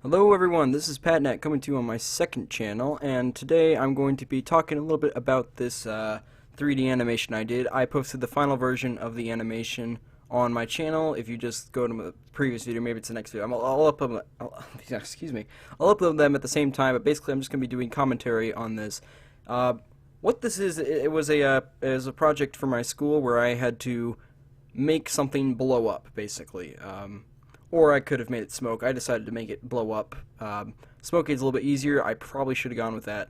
Hello everyone, this is PatNat coming to you on my second channel, and today I'm going to be talking a little bit about this 3D animation I did. I posted the final version of the animation on my channel. If you just go to the previous video, maybe it's the next video. I'll upload excuse me. I'll upload them at the same time, but basically I'm just going to be doing commentary on this. What this is, it was a project for my school where I had to make something blow up, basically. Or I could have made it smoke. I decided to make it blow up. Smoking is a little bit easier. I probably should have gone with that,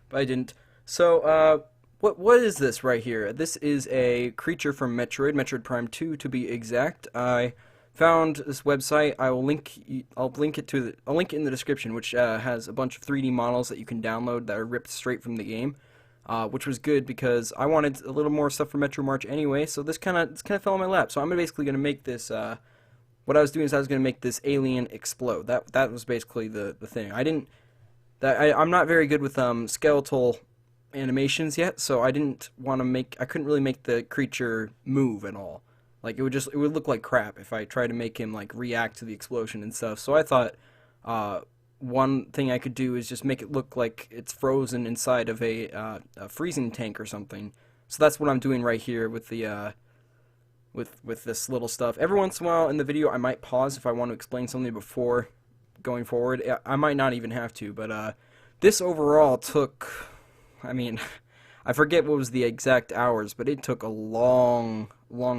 but I didn't. So, what is this right here? This is a creature from Metroid Prime 2 to be exact. I found this website. I'll link it in the description, which has a bunch of 3D models that you can download that are ripped straight from the game. Which was good because I wanted a little more stuff for Metro March anyway. So this kind of fell in my lap. So I'm basically gonna make this. What I was doing is I was going to make this alien explode. That was basically the thing. I'm not very good with skeletal animations yet, so I couldn't really make the creature move at all. Like it would look like crap if I tried to make him like react to the explosion and stuff. So I thought one thing I could do is just make it look like it's frozen inside of a freezing tank or something. So that's what I'm doing right here with the with this little stuff. Every once in a while in the video I might pause if I want to explain something before going forward. I might not even have to, but this overall took, I mean, I forget what was the exact hours, but it took a long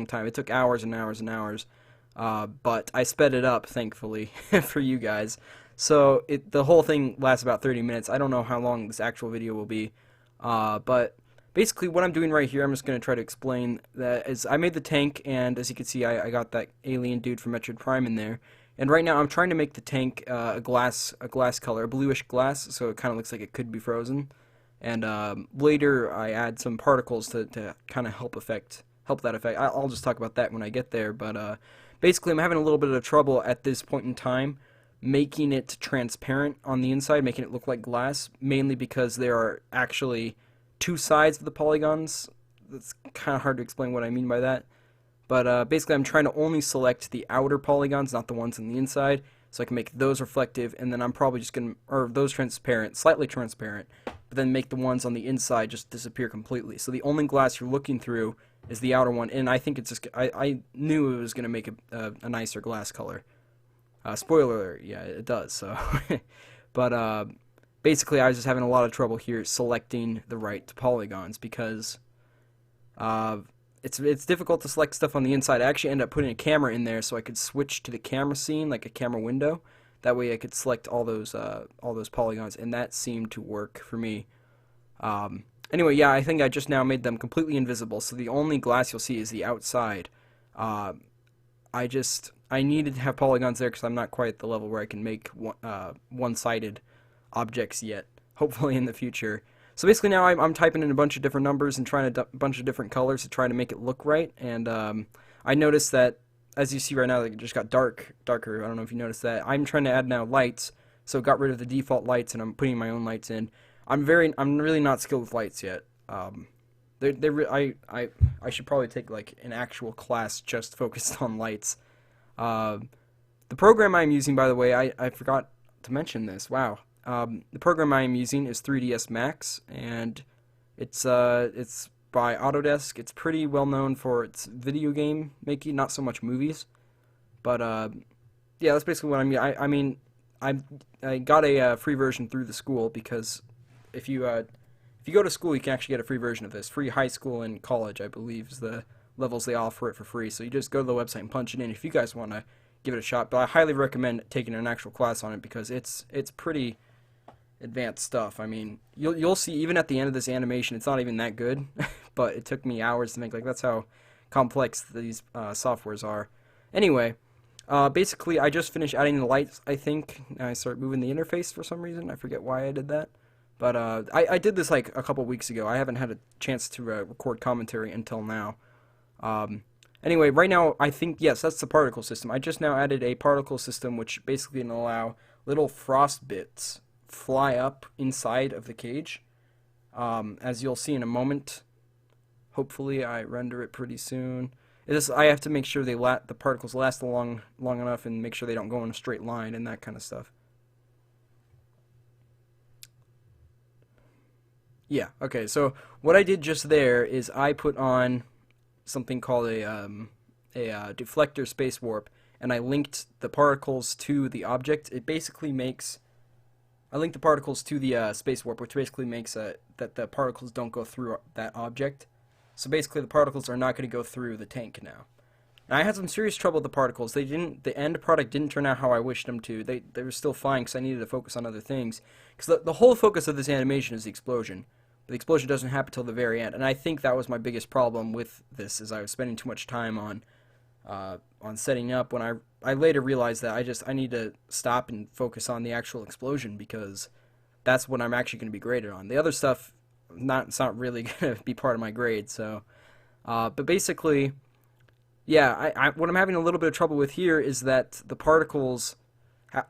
time. It took hours and hours and hours, but I sped it up, thankfully, for you guys. So the whole thing lasts about 30 minutes. I don't know how long this actual video will be, but basically, what I'm doing right here, I'm just going to try to explain that as I made the tank, and as you can see, I got that alien dude from Metroid Prime in there. And right now, I'm trying to make the tank a glass color, a bluish glass, so it kind of looks like it could be frozen. And later, I add some particles to kind of help that effect. I'll just talk about that when I get there. But basically, I'm having a little bit of trouble at this point in time making it transparent on the inside, making it look like glass, mainly because there are actually two sides of the polygons. That's kind of hard to explain what I mean by that. But basically I'm trying to only select the outer polygons, not the ones on the inside, so I can make those reflective, and then I'm probably just going to, or those transparent, slightly transparent, but then make the ones on the inside just disappear completely. So the only glass you're looking through is the outer one, and I think it's just, I knew it was going to make a nicer glass color. Spoiler alert, yeah, it does, so. But, basically, I was just having a lot of trouble here selecting the right polygons because it's difficult to select stuff on the inside. I actually ended up putting a camera in there so I could switch to the camera scene, like a camera window. That way I could select all those polygons, and that seemed to work for me. Anyway, yeah, I think I just now made them completely invisible, so the only glass you'll see is the outside. I needed to have polygons there because I'm not quite at the level where I can make one-sided objects yet, hopefully in the future. So basically now I'm typing in a bunch of different numbers and trying a bunch of different colors to try to make it look right, and I noticed that, as you see right now, it just got darker. I don't know if you noticed that. I'm trying to add now lights, so got rid of the default lights and I'm putting my own lights in. I'm really not skilled with lights yet. I should probably take like an actual class just focused on lights. The program I'm using, by the way, I forgot to mention this. Wow. The program I am using is 3ds Max, and it's by Autodesk. It's pretty well known for its video game making, not so much movies. But yeah, that's basically what I mean. I got a free version through the school because if you go to school, you can actually get a free version of this. Free high school and college, I believe, is the levels they offer it for free. So you just go to the website and punch it in if you guys want to give it a shot. But I highly recommend taking an actual class on it because it's pretty advanced stuff. I mean, you'll see even at the end of this animation, it's not even that good, but it took me hours to make. Like, that's how complex these softwares are. Anyway, Basically, I just finished adding the lights, I think. I started moving the interface for some reason. I forget why I did that. But I did this like a couple weeks ago. I haven't had a chance to record commentary until now. Um, anyway, right now, I think, yes, that's the particle system. I just now added a particle system which basically can allow little frost bits fly up inside of the cage. As you'll see in a moment. Hopefully, I render it pretty soon. I have to make sure the particles last long enough and make sure they don't go in a straight line and that kind of stuff. Yeah, okay, so what I did just there is I put on something called a deflector space warp, and I linked the particles to the object. I linked the particles to the space warp, which basically makes that the particles don't go through that object. So basically, the particles are not going to go through the tank now. And I had some serious trouble with the particles. The end product didn't turn out how I wished them to. They were still fine because I needed to focus on other things. Because the whole focus of this animation is the explosion. But the explosion doesn't happen till the very end. And I think that was my biggest problem with this, is I was spending too much time on setting up. When I later realized that I need to stop and focus on the actual explosion, because that's what I'm actually going to be graded on. The other stuff, it's not really going to be part of my grade. So, but basically, yeah, what I'm having a little bit of trouble with here is that the particles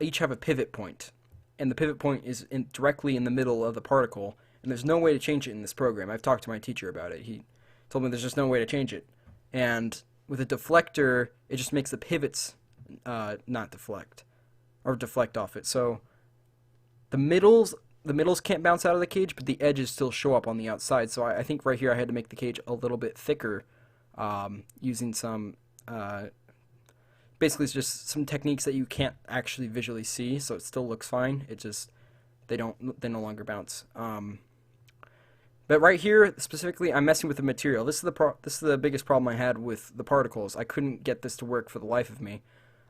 each have a pivot point, and the pivot point is directly in the middle of the particle, and there's no way to change it in this program. I've talked to my teacher about it. He told me there's just no way to change it. And with a deflector, it just makes the pivots not deflect, or deflect off it. So the middles can't bounce out of the cage, but the edges still show up on the outside. So I think right here I had to make the cage a little bit thicker, using some basically it's just some techniques that you can't actually visually see, so it still looks fine. It just they no longer bounce. But right here specifically, I'm messing with the material. This is the biggest problem I had with the particles. I couldn't get this to work for the life of me.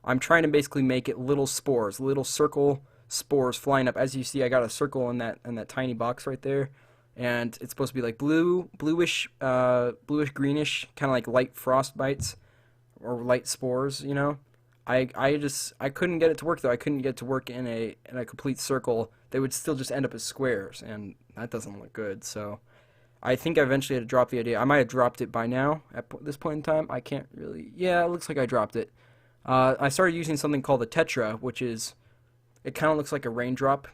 I'm trying to basically make it little spores, little circle spores flying up. As you see, I got a circle in that tiny box right there, and it's supposed to be like bluish greenish, kind of like light frost bites or light spores. You know, I couldn't get it to work though. I couldn't get it to work in a complete circle. They would still just end up as squares, and that doesn't look good. So I think I eventually had to drop the idea. I might have dropped it by now at this point in time. I can't really. Yeah, it looks like I dropped it. I started using something called the Tetra, which is, it kind of looks like a raindrop.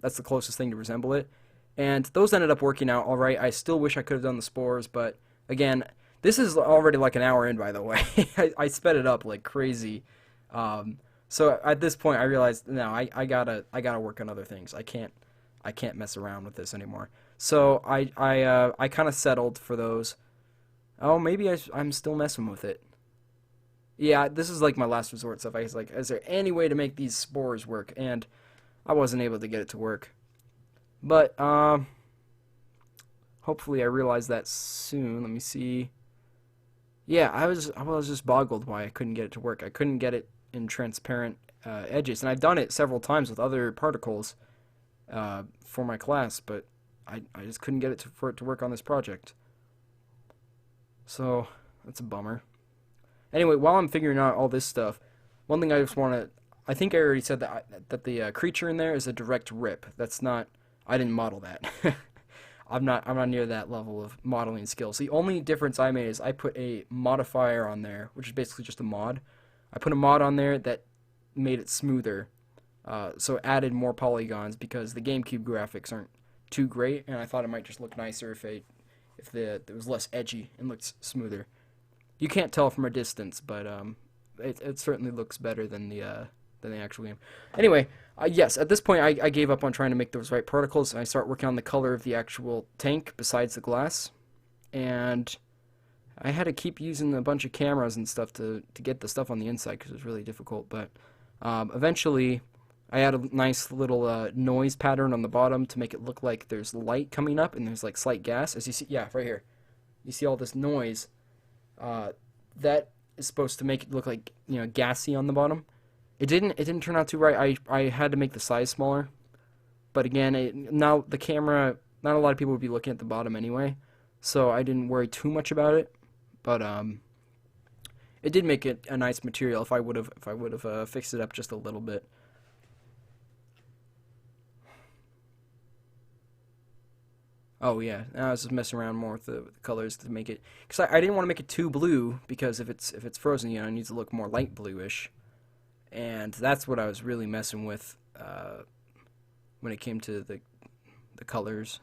That's the closest thing to resemble it. And those ended up working out all right. I still wish I could have done the spores, but again, this is already like an hour in, by the way. I sped it up like crazy. So at this point, I realized, no, I gotta work on other things. I can't mess around with this anymore. So I kind of settled for those. Oh, maybe I'm still messing with it. Yeah, this is like my last resort stuff. I was like, is there any way to make these spores work? And I wasn't able to get it to work. But hopefully I realize that soon. Let me see. Yeah, I was just boggled why I couldn't get it to work. I couldn't get it in transparent edges, and I've done it several times with other particles for my class, but I just couldn't get it for it to work on this project. So that's a bummer. Anyway, while I'm figuring out all this stuff, one thing I just want to, I think I already said that the creature in there is a direct rip. That's not, I didn't model that. I'm not near that level of modeling skills. The only difference I made is I put a modifier on there, which is basically just a mod. I put a mod on there that made it smoother, so it added more polygons because the GameCube graphics aren't too great, and I thought it might just look nicer if it was less edgy and looked smoother. You can't tell from a distance, but it certainly looks better than the actual game. Anyway, yes, at this point I gave up on trying to make those right particles, and I start working on the color of the actual tank besides the glass. And I had to keep using a bunch of cameras and stuff to get the stuff on the inside because it was really difficult. But eventually I add a nice little noise pattern on the bottom to make it look like there's light coming up and there's like slight gas. As you see, yeah, right here. You see all this noise. That is supposed to make it look like, you know, gassy on the bottom. It didn't turn out too right. I had to make the size smaller, but again, now the camera, not a lot of people would be looking at the bottom anyway, so I didn't worry too much about it. But it did make it a nice material if I would have fixed it up just a little bit. Oh yeah, I was just messing around more with the colors to make it, because I didn't want to make it too blue, because if it's frozen, it needs to look more light bluish, and that's what I was really messing with when it came to the colors.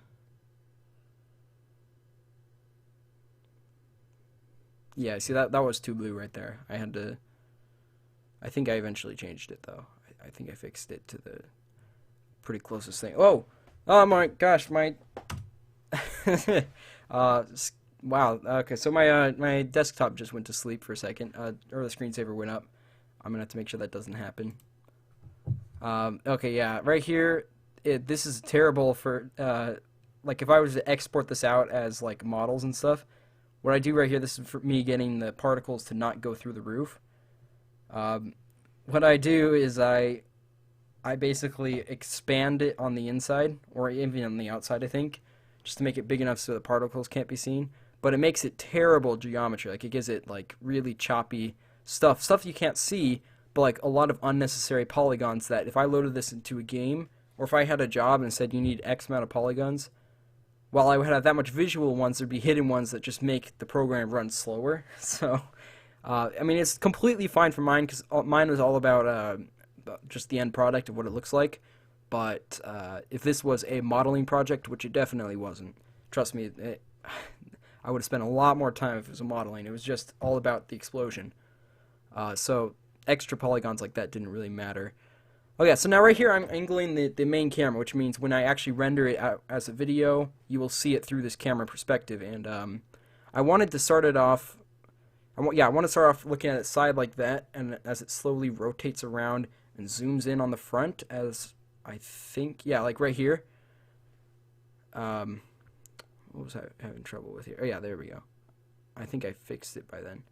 Yeah, see that was too blue right there. I had to. I think I eventually changed it though. I think I fixed it to the pretty closest thing. Oh, oh my gosh, my. uh, wow. Okay, so my desktop just went to sleep for a second. Or the screensaver went up. I'm gonna have to make sure that doesn't happen. Okay, yeah, right here. This is terrible for like if I was to export this out as like models and stuff. What I do right here, this is for me getting the particles to not go through the roof. What I do is I basically expand it on the inside, or even on the outside, I think, just to make it big enough so the particles can't be seen. But it makes it terrible geometry. Like, it gives it, like, really choppy stuff you can't see, but, like, a lot of unnecessary polygons that if I loaded this into a game, or if I had a job and said you need X amount of polygons, while I would have that much visual ones, there'd be hidden ones that just make the program run slower. So, I mean, it's completely fine for mine, because mine was all about just the end product of what it looks like. But if this was a modeling project, which it definitely wasn't, trust me, I would have spent a lot more time if it was a modeling. It was just all about the explosion. So extra polygons like that didn't really matter. Okay, so now right here I'm angling the main camera, which means when I actually render it out as a video, you will see it through this camera perspective. And I wanted to start it off, I want to start off looking at its side like that, and as it slowly rotates around and zooms in on the front, as I think, yeah, like right here. What was I having trouble with here? Oh yeah, there we go. I think I fixed it by then.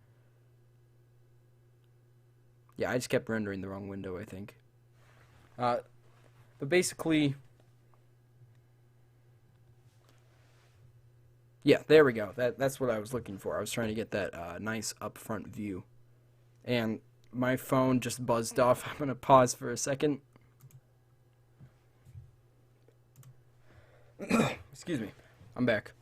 Yeah, I just kept rendering the wrong window, I think. But basically, yeah, there we go. That's what I was looking for. I was trying to get that nice upfront view. And my phone just buzzed off. I'm going to pause for a second. Excuse me. I'm back.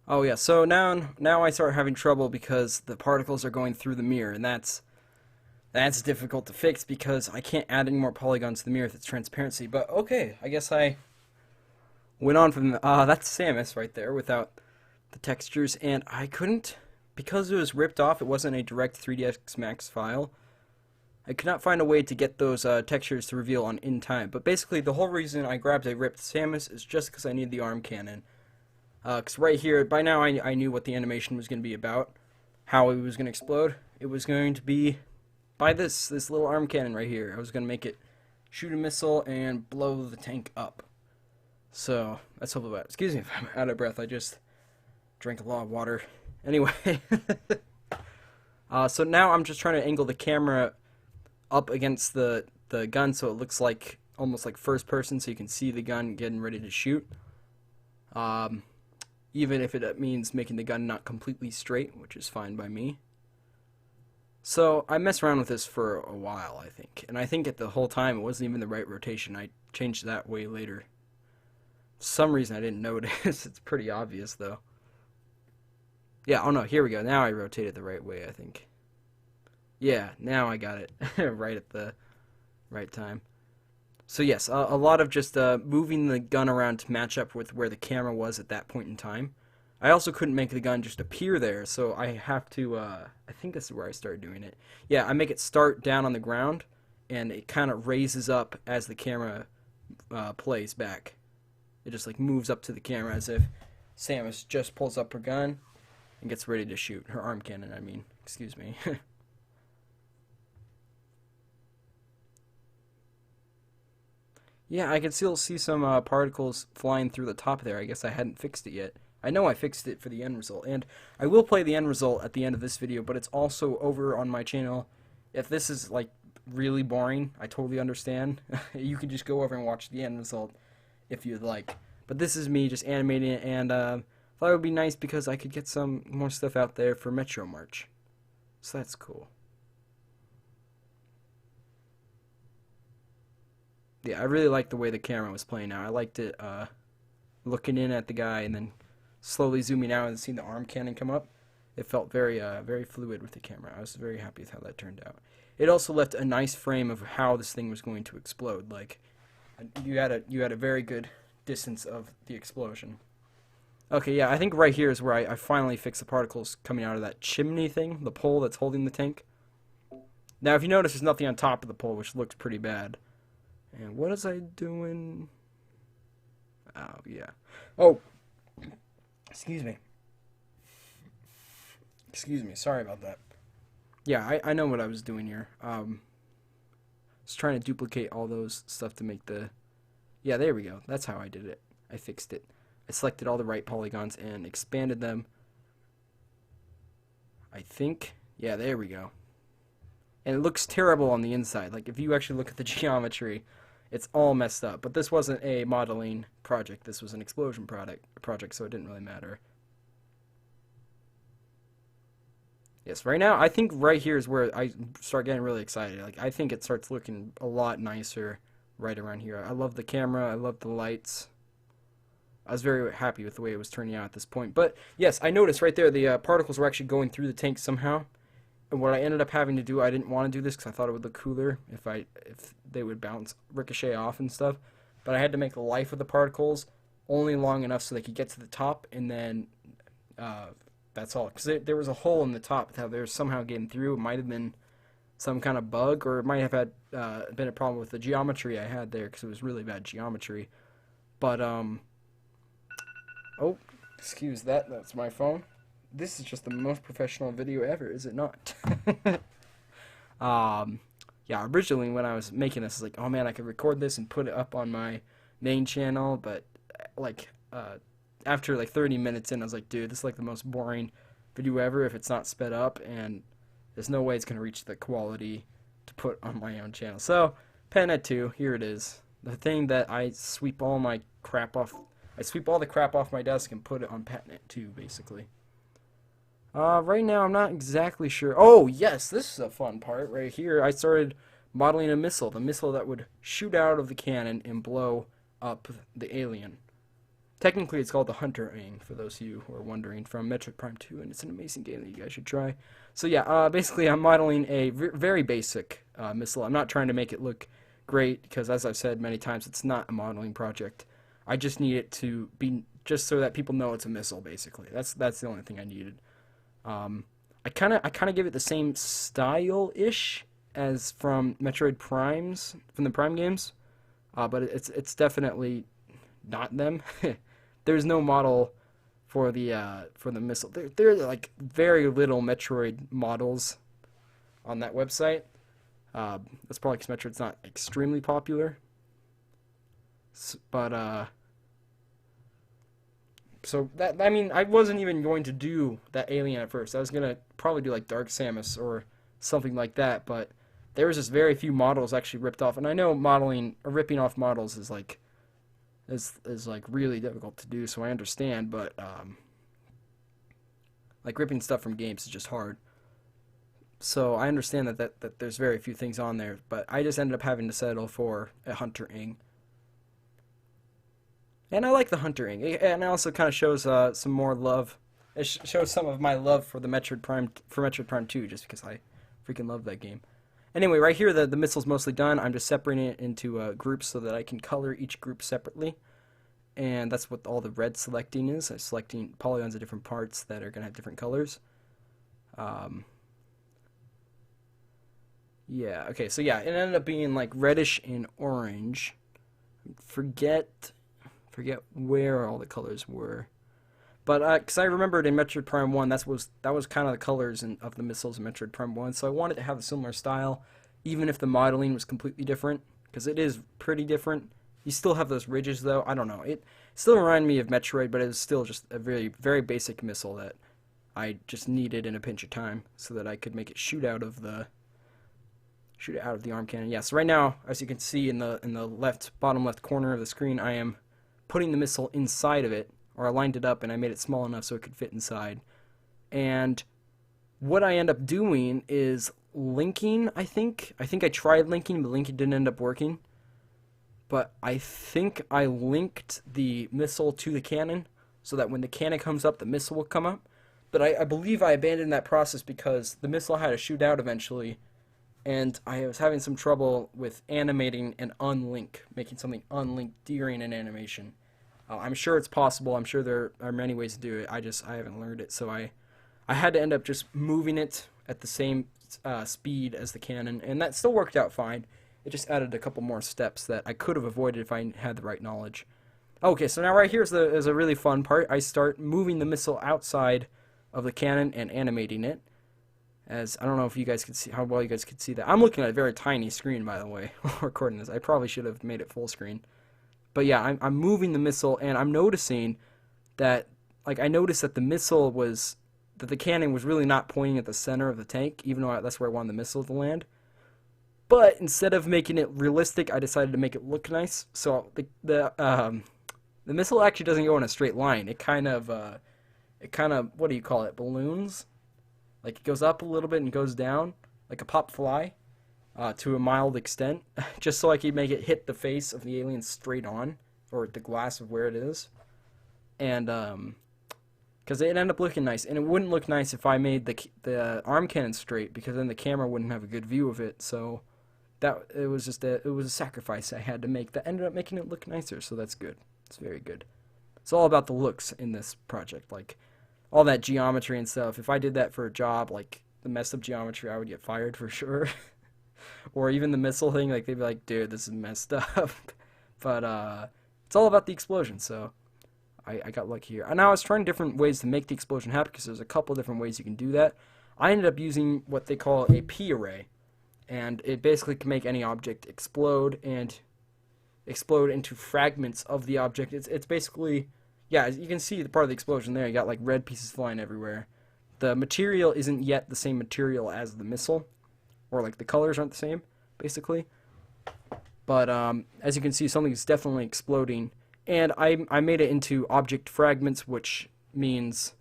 Oh yeah, so now I start having trouble because the particles are going through the mirror, and that's difficult to fix because I can't add any more polygons to the mirror with its transparency. But okay, I guess I went on from that's Samus right there without the textures, and I couldn't, because it was ripped off. It wasn't a direct 3ds Max file. I could not find a way to get those textures to reveal in time. But basically, the whole reason I grabbed a ripped Samus is just because I need the arm cannon. Because right here, by now I knew what the animation was going to be about, how it was going to explode. It was going to be by this little arm cannon right here. I was going to make it shoot a missile and blow the tank up. So, that's all about it. Excuse me if I'm out of breath. I just drank a lot of water. Anyway. So now I'm just trying to angle the camera up against the gun so it looks like almost like first person, so you can see the gun getting ready to shoot. Even if it means making the gun not completely straight, which is fine by me. So I messed around with this for a while, I think. And I think at the whole time it wasn't even the right rotation. I changed that way later. For some reason I didn't notice. It's pretty obvious though. Yeah, oh no, here we go. Now I rotated the right way, I think. Yeah, now I got it right at the right time. So yes, a lot of just moving the gun around to match up with where the camera was at that point in time. I also couldn't make the gun just appear there, so I have to, I think this is where I started doing it. Yeah, I make it start down on the ground, and it kind of raises up as the camera plays back. It just like moves up to the camera as if Samus just pulls up her gun and gets ready to shoot. Her arm cannon, I mean. Excuse me. Yeah, I can still see some particles flying through the top there. I guess I hadn't fixed it yet. I know I fixed it for the end result, and I will play the end result at the end of this video, but it's also over on my channel. If this is, like, really boring, I totally understand. You can just go over and watch the end result if you'd like. But this is me just animating it, and thought it would be nice because I could get some more stuff out there for Metro March. So that's cool. Yeah, I really liked the way the camera was playing out. I liked it looking in at the guy and then slowly zooming out and seeing the arm cannon come up. It felt very fluid with the camera. I was very happy with how that turned out. It also left a nice frame of how this thing was going to explode. Like you had a very good distance of the explosion. Okay, yeah, I think right here is where I finally fixed the particles coming out of that chimney thing, the pole that's holding the tank. Now, if you notice, there's nothing on top of the pole, which looks pretty bad. And what was I doing? Oh, yeah. Oh, excuse me. Excuse me, sorry about that. Yeah, I know what I was doing here. I was trying to duplicate all those stuff to make the... Yeah, there we go. That's how I did it. I fixed it. I selected all the right polygons and expanded them. I think. Yeah, there we go. And it looks terrible on the inside. Like, if you actually look at the geometry, it's all messed up. But this wasn't a modeling project. This was an explosion project, so it didn't really matter. Yes, right now, I think right here is where I start getting really excited. Like, I think it starts looking a lot nicer right around here. I love the camera. I love the lights. I was very happy with the way it was turning out at this point. But, yes, I noticed right there the particles were actually going through the tank somehow. And what I ended up having to do, I didn't want to do this because I thought it would look cooler if they would ricochet off and stuff. But I had to make the life of the particles only long enough so they could get to the top, and then that's all. Because there was a hole in the top that they were somehow getting through. It might have been some kind of bug, or it might have had been a problem with the geometry I had there because it was really bad geometry. But, oh, excuse that. That's my phone. This is just the most professional video ever, is it not? Yeah, originally when I was making this, I was like, oh man, I could record this and put it up on my main channel, but like after like 30 minutes in, I was like, dude, this is like the most boring video ever if it's not sped up, and there's no way it's going to reach the quality to put on my own channel. So, PatNet 2, here it is. The thing that I sweep all my crap off, I sweep all the crap off my desk and put it on PatNet 2, basically. Right now, I'm not exactly sure. Oh, yes, this is a fun part right here. I started modeling a missile, the missile that would shoot out of the cannon and blow up the alien. Technically, it's called the Hunter-ing, for those of you who are wondering, from Metroid Prime 2, and it's an amazing game that you guys should try. So yeah, basically, I'm modeling a very basic missile. I'm not trying to make it look great, because as I've said many times, it's not a modeling project. I just need it to be just so that people know it's a missile, basically. That's the only thing I needed. I kind of give it the same style-ish as from Metroid Primes, from the Prime games, but it's definitely not them. There's no model for the missile. There are like very little Metroid models on that website. That's probably because Metroid's not extremely popular. But so that, I mean, I wasn't even going to do that alien at first. I was gonna probably do like Dark Samus or something like that, but there was just very few models actually ripped off. And I know modeling or ripping off models is like like really difficult to do, so I understand, but like ripping stuff from games is just hard. So I understand that there's very few things on there, but I just ended up having to settle for a Hunter-ing. And I like the Hunter-ing, and it also kind of shows some more love. It shows some of my love for the Metroid Prime 2, just because I freaking love that game. Anyway, right here, the missile's mostly done. I'm just separating it into groups so that I can color each group separately. And that's what all the red selecting is. I'm selecting polygons of different parts that are going to have different colors. Yeah, okay, so yeah, it ended up being like reddish and orange. Forget where all the colors were. But, because I remembered in Metroid Prime 1, that was kind of the colors of the missiles in Metroid Prime 1, so I wanted to have a similar style, even if the modeling was completely different, because it is pretty different. You still have those ridges, though. I don't know. It still reminded me of Metroid, but it was still just a very basic missile that I just needed in a pinch of time, so that I could make it shoot out of the arm cannon. Yeah, so right now, as you can see in the bottom left corner of the screen, I am putting the missile inside of it, or I lined it up and I made it small enough so it could fit inside. And what I end up doing is linking, I think I tried linking, but linking didn't end up working. But I think I linked the missile to the cannon so that when the cannon comes up, the missile will come up. But I believe I abandoned that process because the missile had to shoot out eventually, and I was having some trouble with animating an unlink, making something unlink during an animation. I'm sure it's possible. I'm sure there are many ways to do it. I haven't learned it, so I had to end up just moving it at the same speed as the cannon, and that still worked out fine. It just added a couple more steps that I could have avoided if I had the right knowledge. Okay, so now right here is a really fun part. I start moving the missile outside of the cannon and animating it. As I don't know if you guys could see how well you guys could see that. I'm looking at a very tiny screen, by the way, while recording this. I probably should have made it full screen. But yeah, I'm moving the missile, and I'm noticing that, like, I noticed that that the cannon was really not pointing at the center of the tank, even though that's where I wanted the missile to land. But instead of making it realistic, I decided to make it look nice. So the missile actually doesn't go in a straight line. It kind of what do you call it? Balloons. Like it goes up a little bit and goes down like a pop fly, to a mild extent, just so I could make it hit the face of the alien straight on, or the glass of where it is, and because it ended up looking nice, and it wouldn't look nice if I made the arm cannon straight, because then the camera wouldn't have a good view of it. So it was a sacrifice I had to make that ended up making it look nicer. So that's good. It's very good. It's all about the looks in this project, like all that geometry and stuff. If I did that for a job, like the messed up geometry, I would get fired for sure. Or even the missile thing, like they'd be like, dude, this is messed up. But it's all about the explosion. So I got lucky here. And I was trying different ways to make the explosion happen, because there's a couple different ways you can do that. I ended up using what they call a P array, and it basically can make any object explode and explode into fragments of the object. It's basically, yeah, you can see the part of the explosion there. You got like red pieces flying everywhere. The material isn't yet the same material as the missile, or like the colors aren't the same, basically. But as you can see, something is definitely exploding, and I made it into object fragments, which means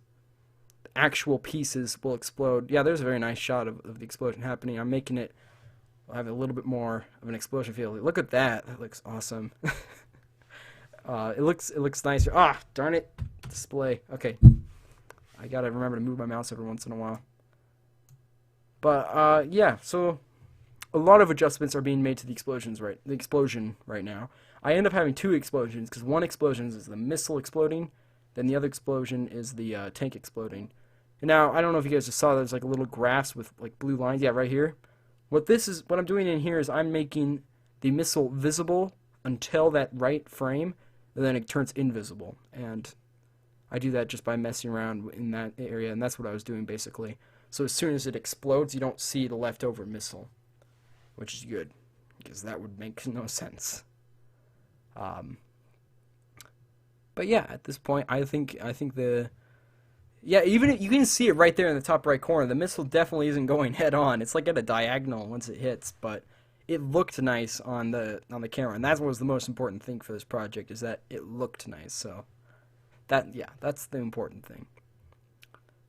actual pieces will explode. Yeah, there's a very nice shot of the explosion happening. I'm making it have a little bit more of an explosion feel. Look at that. That looks awesome. It looks nicer. Ah, darn it. Display. Okay. I gotta remember to move my mouse every once in a while. But yeah, so a lot of adjustments are being made to the explosion right now. I end up having two explosions, because one explosion is the missile exploding, then the other explosion is the tank exploding. And now, I don't know if you guys just saw, there's like a little graphs with like blue lines. Yeah, right here. What I'm doing in here is I'm making the missile visible until that right frame, and then it turns invisible. And I do that just by messing around in that area, and that's what I was doing basically. So as soon as it explodes, you don't see the leftover missile, which is good, because that would make no sense. But yeah, at this point, I think yeah, even you can see it right there in the top right corner. The missile definitely isn't going head on. It's like at a diagonal once it hits, but it looked nice on the camera, and that was the most important thing for this project, is that it looked nice. So that's the important thing.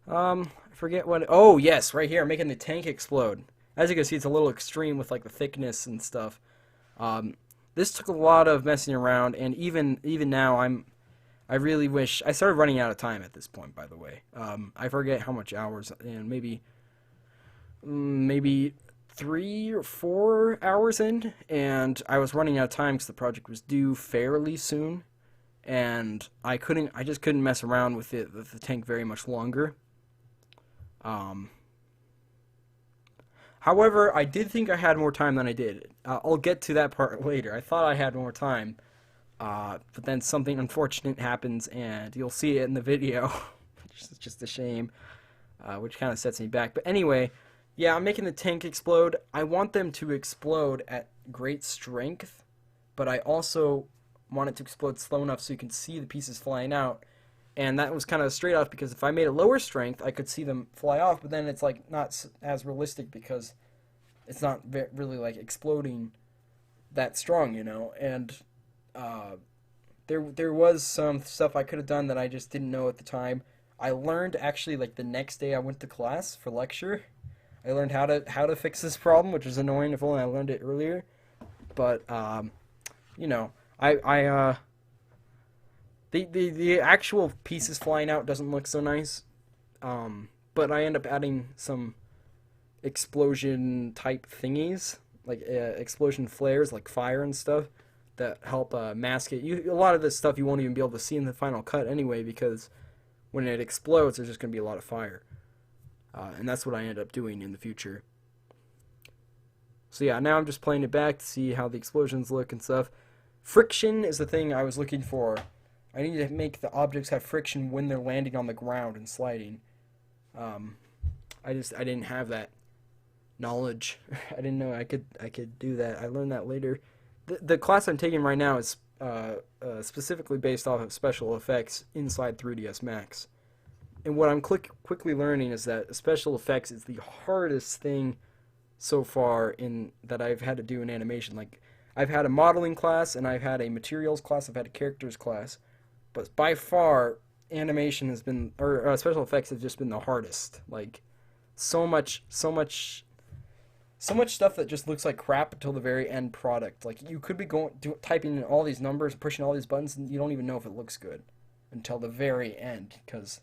I forget what. Oh yes, right here, I'm making the tank explode. As you can see, it's a little extreme with like the thickness and stuff. This took a lot of messing around, and even now I really wish I started running out of time at this point. By the way, I forget how much hours, and maybe 3 or 4 hours in, and I was running out of time because the project was due fairly soon, and I just couldn't mess around with the tank very much longer. However, I did think I had more time than I did. I'll get to that part later. I thought I had more time, but then something unfortunate happens, and you'll see it in the video. It's just a shame, which kind of sets me back. But anyway, yeah, I'm making the tank explode. I want them to explode at great strength, but I also want it to explode slow enough so you can see the pieces flying out. And that was kind of straight off, because if I made a lower strength, I could see them fly off, but then it's like not as realistic, because it's not really like exploding that strong, you know. And there was some stuff I could have done that I just didn't know at the time. I learned actually like the next day I went to class for lecture. I learned how to fix this problem, which is annoying. If only I learned it earlier. But you know, I the actual pieces flying out doesn't look so nice. But I end up adding some explosion type thingies, like explosion flares, like fire and stuff, that help mask it. A lot of this stuff you won't even be able to see in the final cut anyway, because when it explodes, there's just going to be a lot of fire. And that's what I end up doing in the future. So yeah, now I'm just playing it back to see how the explosions look and stuff. Friction is the thing I was looking for. I need to make the objects have friction when they're landing on the ground and sliding. I didn't have that knowledge. I didn't know I could do that. I learned that later. The class I'm taking right now is specifically based off of special effects inside 3ds Max. And what I'm quickly learning is that special effects is the hardest thing so far that I've had to do in animation. Like, I've had a modeling class, and I've had a materials class, I've had a characters class, but by far, animation has been, or special effects have just been the hardest. Like, so much stuff that just looks like crap until the very end product. Like, you could be typing in all these numbers, pushing all these buttons, and you don't even know if it looks good until the very end, because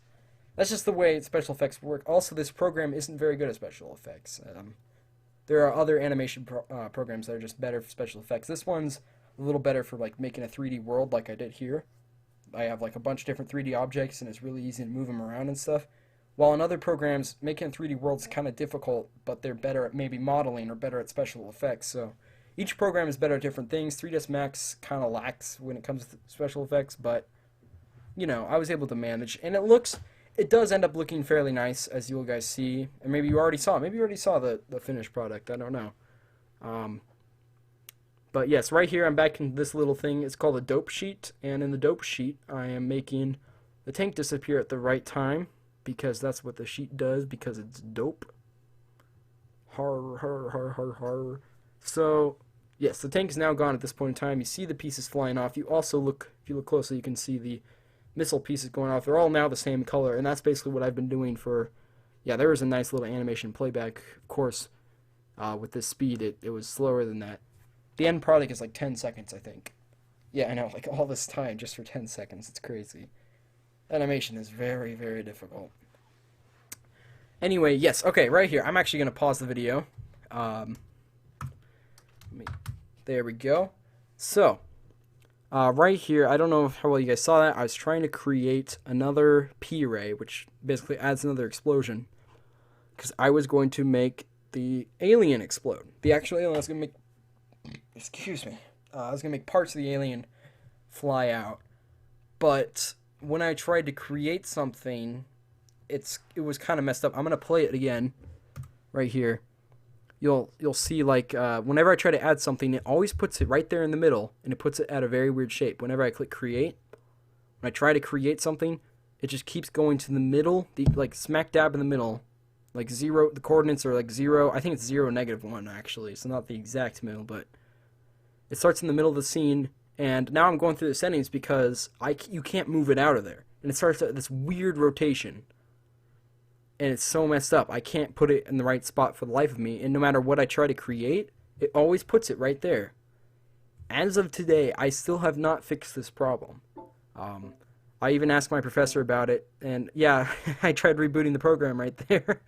that's just the way special effects work. Also, this program isn't very good at special effects. There are other animation programs that are just better for special effects. This one's a little better for like making a 3D world like I did here. I have like a bunch of different 3D objects, and it's really easy to move them around and stuff. While in other programs, making a 3D world is kind of difficult, but they're better at maybe modeling or better at special effects. So each program is better at different things. 3ds Max kind of lacks when it comes to special effects, but you know, I was able to manage, and it does end up looking fairly nice, as you guys see, and maybe you already saw the finished product. I don't know. But yes, right here I'm back in this little thing. It's called a dope sheet, and in the dope sheet I am making the tank disappear at the right time, because that's what the sheet does, because it's dope. Har, har, har, har, har. So, yes, the tank is now gone at this point in time. You see the pieces flying off. You also if you look closely, you can see the missile pieces going off. They're all now the same color, and that's basically what I've been doing for, yeah, there was a nice little animation playback. Of course, with this speed, it was slower than that. The end product is like 10 seconds, I think. Yeah, I know, like all this time just for 10 seconds. It's crazy. Animation is very, very difficult. Anyway, yes, okay, right here. I'm actually going to pause the video. There we go. So, right here, I don't know how well you guys saw that. I was trying to create another P-ray, which basically adds another explosion, because I was going to make the alien explode. The actual alien, I was going to make, excuse me, I was going to make parts of the alien fly out. But when I tried to create something, it was kind of messed up. I'm going to play it again right here. You'll see, like, whenever I try to add something, it always puts it right there in the middle, and it puts it at a very weird shape. Whenever I click create, when I try to create something, it just keeps going to the middle, like smack dab in the middle, like 0. The coordinates are like 0. I think it's 0, -1 actually, so not the exact middle, but it starts in the middle of the scene. And now I'm going through the settings because you can't move it out of there, and it starts at this weird rotation. And it's so messed up. I can't put it in the right spot for the life of me. And no matter what I try to create, it always puts it right there. As of today, I still have not fixed this problem. I even asked my professor about it. And yeah, I tried rebooting the program right there.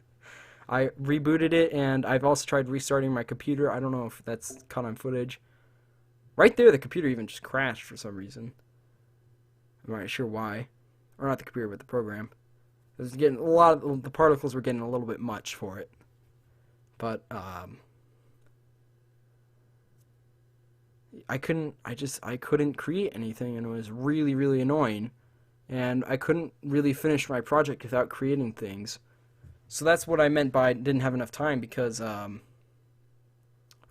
I rebooted it, and I've also tried restarting my computer. I don't know if that's caught on footage. Right there, the computer even just crashed for some reason. I'm not sure why. Or not the computer, but the program. It was getting the particles were getting a little bit much for it. But I couldn't create anything, and it was really, really annoying. And I couldn't really finish my project without creating things. So that's what I meant by didn't have enough time, because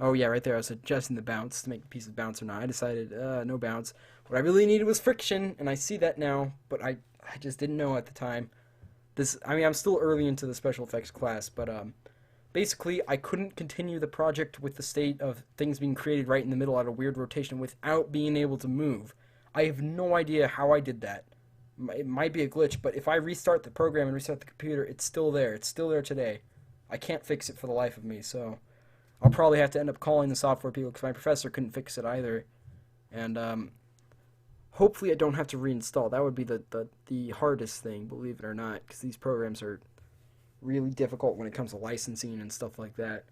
oh yeah, right there I was adjusting the bounce to make the pieces bounce or not. I decided no bounce. What I really needed was friction, and I see that now, but I just didn't know at the time. I'm still early into the special effects class, but basically I couldn't continue the project with the state of things being created right in the middle at a weird rotation without being able to move. I have no idea how I did that. It might be a glitch, but if I restart the program and restart the computer, it's still there. It's still there today. I can't fix it for the life of me, so I'll probably have to end up calling the software people because my professor couldn't fix it either. And hopefully I don't have to reinstall. That would be the hardest thing, believe it or not, because these programs are really difficult when it comes to licensing and stuff like that.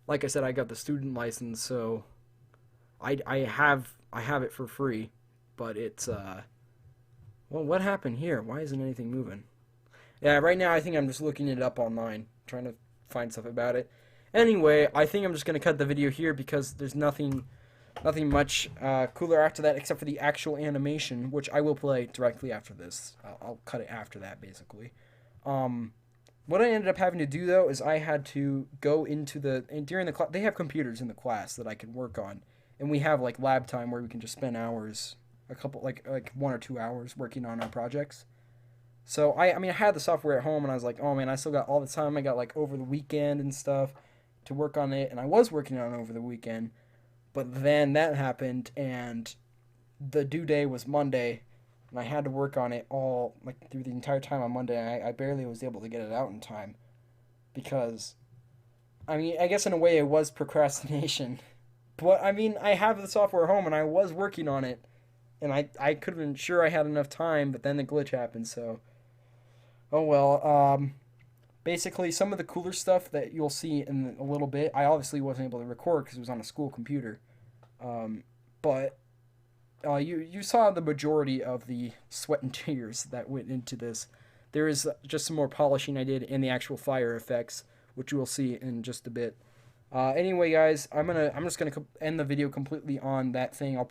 Like I said, I got the student license, so I have it for free, but it's well, what happened here? Why isn't anything moving? Yeah, right now I think I'm just looking it up online, trying to find stuff about it. Anyway, I think I'm just gonna cut the video here because there's nothing much cooler after that except for the actual animation, which I will play directly after this. I'll cut it after that, basically. What I ended up having to do though is I had to go into during the class. They have computers in the class that I can work on, and we have like lab time where we can just spend hours, a couple like 1 or 2 hours working on our projects. So I mean I had the software at home and I was like, oh man, I still got all the time. I got like over the weekend and stuff to work on it, and I was working on it over the weekend. But then that happened, and the due day was Monday, and I had to work on it all like through the entire time on Monday. I barely was able to get it out in time because, I mean, I guess in a way it was procrastination. But I mean, I have the software at home, and I was working on it, and I could have been sure I had enough time, but then the glitch happened. So, oh well. Basically, some of the cooler stuff that you'll see in a little bit, I obviously wasn't able to record because it was on a school computer. But you saw the majority of the sweat and tears that went into this. There is just some more polishing I did in the actual fire effects, which you will see in just a bit. Anyway, guys, I'm just gonna end the video completely on that thing. I'll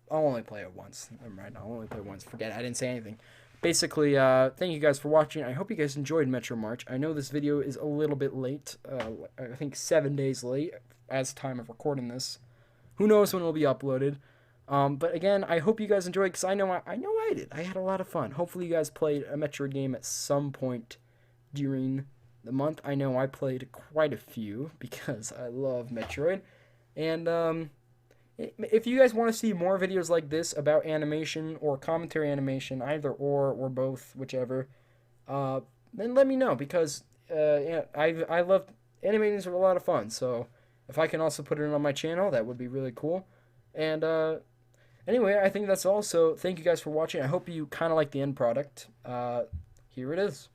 only play it once. Never mind. I'll only play it once. Forget it. I didn't say anything. Basically, thank you guys for watching. I hope you guys enjoyed Metro March. I know this video is a little bit late. I think 7 days late as time of recording this. Who knows when it'll be uploaded. But again, I hope you guys enjoyed because I know I did. I had a lot of fun. Hopefully you guys played a Metroid game at some point during the month. I know I played quite a few because I love Metroid. And if you guys want to see more videos like this about animation or commentary animation, either or both, whichever, then let me know because yeah, I love animating is a lot of fun. So if I can also put it on my channel, that would be really cool. And anyway, I think that's all. So thank you guys for watching. I hope you kind of like the end product. Here it is.